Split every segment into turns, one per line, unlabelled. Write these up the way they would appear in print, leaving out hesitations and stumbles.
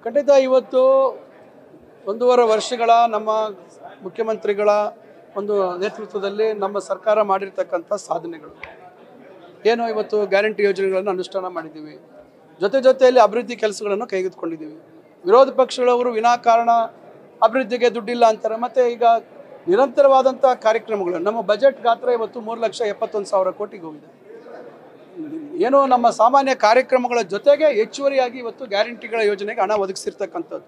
ಖಂಡಿತ ಇವತ್ತು 1.5 ವರ್ಷಗಳ ನಮ್ಮ ಮುಖ್ಯಮಂತ್ರಿಗಳ ಒಂದು ನೇತೃತ್ವದಲ್ಲಿ ನಮ್ಮ ಸರ್ಕಾರ ಮಾಡಿರ್ತಕ್ಕಂಥ ಸಾಧನೆಗಳು ಏನು ಇವತ್ತು ಗ್ಯಾರಂಟಿ ಯೋಜನೆಗಳನ್ನು ಅನುಷ್ಠಾನ ಮಾಡಿದ್ದೀವಿ. ಜೊತೆಯಲ್ಲಿ ಅಭಿವೃದ್ಧಿ ಕೆಲಸಗಳನ್ನು ಕೈಗೆತ್ತಿಕೊಂಡಿದ್ದೀವಿ. ವಿರೋಧ ಪಕ್ಷಗಳವರು ವಿನಾಕಾರಣ ಅಭಿವೃದ್ಧಿಗೆ ದುಡ್ಡಿಲ್ಲ ಅಂತಾರೆ. ಮತ್ತು ಈಗ ನಿರಂತರವಾದಂಥ ಕಾರ್ಯಕ್ರಮಗಳು ನಮ್ಮ ಬಜೆಟ್ ಗಾತ್ರ ಇವತ್ತು 3,71,000 ಕೋಟಿಗೆ ಹೋಗಿದೆ. ಏನೋ ನಮ್ಮ ಸಾಮಾನ್ಯ ಕಾರ್ಯಕ್ರಮಗಳ ಜೊತೆಗೆ ಹೆಚ್ಚುವರಿಯಾಗಿ ಇವತ್ತು ಗ್ಯಾರಂಟಿಗಳ ಯೋಜನೆಗೆ ಹಣ ಒದಗಿಸಿರ್ತಕ್ಕಂಥದ್ದು.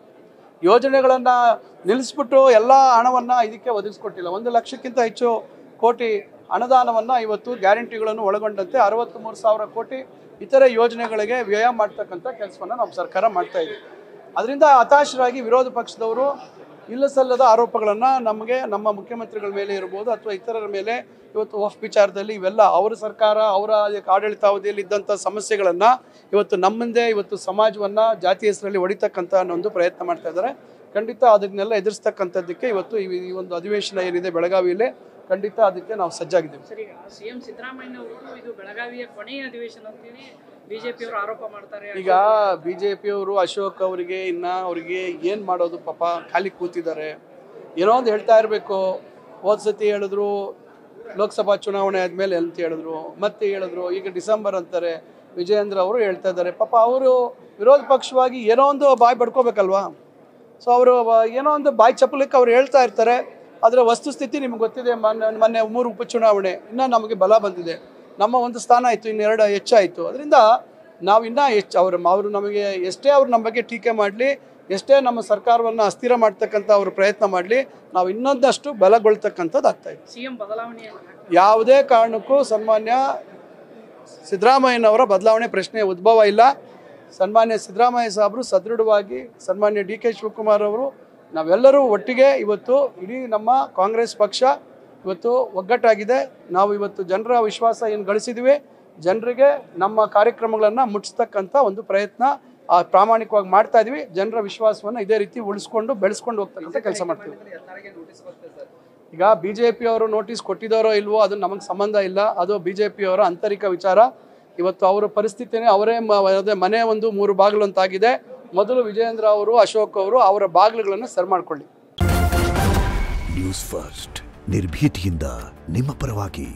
ಯೋಜನೆಗಳನ್ನು ನಿಲ್ಲಿಸ್ಬಿಟ್ಟು ಎಲ್ಲ ಹಣವನ್ನು ಇದಕ್ಕೆ ಒದಗಿಸ್ಕೊಟ್ಟಿಲ್ಲ. 1 ಲಕ್ಷಕ್ಕಿಂತ ಹೆಚ್ಚು ಕೋಟಿ ಅನುದಾನವನ್ನು ಇವತ್ತು ಗ್ಯಾರಂಟಿಗಳನ್ನು ಒಳಗೊಂಡಂತೆ 63,000 ಕೋಟಿ ಇತರೆ ಯೋಜನೆಗಳಿಗೆ ವ್ಯಯ ಮಾಡ್ತಕ್ಕಂಥ ಕೆಲಸವನ್ನು ನಮ್ಮ ಸರ್ಕಾರ ಮಾಡ್ತಾಯಿದೆ. ಅದರಿಂದ ಹತಾಶರಾಗಿ ವಿರೋಧ ಪಕ್ಷದವರು ಇಲ್ಲ ಸಲ್ಲದ ಆರೋಪಗಳನ್ನು ನಮ್ಮ ಮುಖ್ಯಮಂತ್ರಿಗಳ ಮೇಲೆ ಇರ್ಬೋದು ಅಥವಾ ಇತರರ ಮೇಲೆ ಇವತ್ತು ವಫ್ ವಿಚಾರದಲ್ಲಿ ಇವೆಲ್ಲ ಅವರ ಸರ್ಕಾರ ಅವರ ಆಡಳಿತಾವಧಿಯಲ್ಲಿ ಇದ್ದಂಥ ಸಮಸ್ಯೆಗಳನ್ನು ಇವತ್ತು ನಮ್ಮಿಂದೆ ಇವತ್ತು ಸಮಾಜವನ್ನು ಜಾತಿ ಹೆಸರಲ್ಲಿ ಹೊಡಿತಕ್ಕಂಥ ಒಂದು ಪ್ರಯತ್ನ ಮಾಡ್ತಾ ಇದ್ದಾರೆ. ಖಂಡಿತ ಅದನ್ನೆಲ್ಲ ಎದುರಿಸ್ತಕ್ಕಂಥದ್ದಕ್ಕೆ ಇವತ್ತು ಈ ಒಂದು ಅಧಿವೇಶನ ಏನಿದೆ ಬೆಳಗಾವಿಯಲ್ಲಿ ಖಂಡಿತ ಅದಕ್ಕೆ ನಾವು ಸಜ್ಜಾಗಿದ್ದೇವೆ.
ಸರಿ, ಸಿಎಂ ಸಿದ್ದರಾಮಯ್ಯ ಅವರು ಇದು ಬೆಳಗಾವಿಯ ಕೊನೆಯ ಅಧಿವೇಶನ ಅಂತೀವಿ ಬಿಜೆಪಿ ಅವರು ಆರೋಪ ಮಾಡ್ತಾರೆ.
ಈಗ ಬಿಜೆಪಿಯವರು ಅಶೋಕ್ ಅವರಿಗೆ ಅವರಿಗೆ ಏನು ಮಾಡೋದು, ಪಾಪ ಖಾಲಿ ಕೂತಿದ್ದಾರೆ. ಏನೋ ಒಂದು ಹೇಳ್ತಾ ಇರಬೇಕು. ಹೋದ ಸತಿ ಹೇಳಿದ್ರು ಲೋಕಸಭಾ ಚುನಾವಣೆ ಆದಮೇಲೆ ಅಂತ ಹೇಳಿದ್ರು, ಮತ್ತೆ ಹೇಳಿದ್ರು, ಈಗ ಡಿಸೆಂಬರ್ ಅಂತಾರೆ. ವಿಜಯೇಂದ್ರ ಅವರು ಹೇಳ್ತಾ ಇದ್ದಾರೆ. ಪಾಪ ಅವರು ವಿರೋಧ ಪಕ್ಷವಾಗಿ ಏನೋ ಒಂದು ಬಾಯಿ ಬಡ್ಕೋಬೇಕಲ್ವಾ. ಸೊ ಅವರು ಏನೋ ಒಂದು ಬಾಯಿ ಚಪ್ಪಲಿಕ್ಕೆ ಅವ್ರು ಹೇಳ್ತಾ ಇರ್ತಾರೆ. ಅದರ ವಸ್ತುಸ್ಥಿತಿ ನಿಮ್ಗೆ ಗೊತ್ತಿದೆ. ಮೊನ್ನೆ 3 ಉಪಚುನಾವಣೆ ಇನ್ನೂ ನಮಗೆ ಬಲ ಬಂದಿದೆ. ನಮ್ಮ ಒಂದು ಸ್ಥಾನ ಆಯಿತು, ಇನ್ನು 2 ಹೆಚ್ಚಾಯಿತು. ಅದರಿಂದ ನಾವು ಇನ್ನೂ ಹೆಚ್ಚು ಅವರು ನಮಗೆ ಎಷ್ಟೇ ಅವ್ರು ನಮ್ಮ ಬಗ್ಗೆ ಟೀಕೆ ಮಾಡಲಿ, ಎಷ್ಟೇ ನಮ್ಮ ಸರ್ಕಾರವನ್ನು ಅಸ್ಥಿರ ಮಾಡ್ತಕ್ಕಂಥ ಅವರು ಪ್ರಯತ್ನ ಮಾಡಲಿ, ನಾವು ಇನ್ನೊಂದಷ್ಟು ಬಲಗೊಳ್ತಕ್ಕಂಥದ್ದು ಆಗ್ತಾಯಿದೆ.
ಸಿಎಂ ಬದಲಾವಣೆ
ಯಾವುದೇ ಕಾರಣಕ್ಕೂ ಸನ್ಮಾನ್ಯ ಸಿದ್ದರಾಮಯ್ಯನವರ ಬದಲಾವಣೆ ಪ್ರಶ್ನೆ ಉದ್ಭವ ಇಲ್ಲ. ಸನ್ಮಾನ್ಯ ಸಿದ್ದರಾಮಯ್ಯ ಸಾಹೇಬರು ಸದೃಢವಾಗಿ, ಸನ್ಮಾನ್ಯ ಡಿ ಕೆ ಶಿವಕುಮಾರ್ ಅವರು, ನಾವೆಲ್ಲರೂ ಒಟ್ಟಿಗೆ ಇವತ್ತು ಇಡೀ ನಮ್ಮ ಕಾಂಗ್ರೆಸ್ ಪಕ್ಷ ಇವತ್ತು ಒಗ್ಗಟ್ಟಾಗಿದೆ. ನಾವು ಇವತ್ತು ಜನರ ವಿಶ್ವಾಸ ಏನು ಗಳಿಸಿದ್ವಿ, ಜನರಿಗೆ ನಮ್ಮ ಕಾರ್ಯಕ್ರಮಗಳನ್ನು ಮುಟ್ಟಿಸ್ತಕ್ಕಂಥ ಒಂದು ಪ್ರಯತ್ನ ಪ್ರಾಮಾಣಿಕವಾಗಿ ಮಾಡ್ತಾ ಇದ್ವಿ. ಜನರ ವಿಶ್ವಾಸವನ್ನು ಇದೇ ರೀತಿ ಉಳಿಸ್ಕೊಂಡು ಬೆಳೆಸ್ಕೊಂಡು ಹೋಗ್ತಕ್ಕಂಥ ಕೆಲಸ ಮಾಡ್ತೀವಿ. ಈಗ BJP ಅವರು ನೋಟಿಸ್ ಕೊಟ್ಟಿದ್ದಾರೋ ಇಲ್ವೋ ಅದು ನಮಗೆ ಸಂಬಂಧ ಇಲ್ಲ. ಅದು BJP ಅವರ ಆಂತರಿಕ ವಿಚಾರ. ಇವತ್ತು ಅವರ ಪರಿಸ್ಥಿತಿನೇ ಅವರೇ ಮನೆ ಒಂದು 3 ಬಾಗಿಲು ಅಂತಾಗಿದೆ. ಮೊದಲು ವಿಜಯೇಂದ್ರ ಅವರು, ಅಶೋಕ್ ಅವರು ಅವರ ಬಾಗಿಲುಗಳನ್ನು ಸರಿ ಮಾಡಿಕೊಳ್ಳಿ.
ನ್ಯೂಸ್ ಫಸ್ಟ್ ನಿರ್ಭೀತಿಯಿಂದ ನಿಮ್ಮ ಪರವಾಗಿ.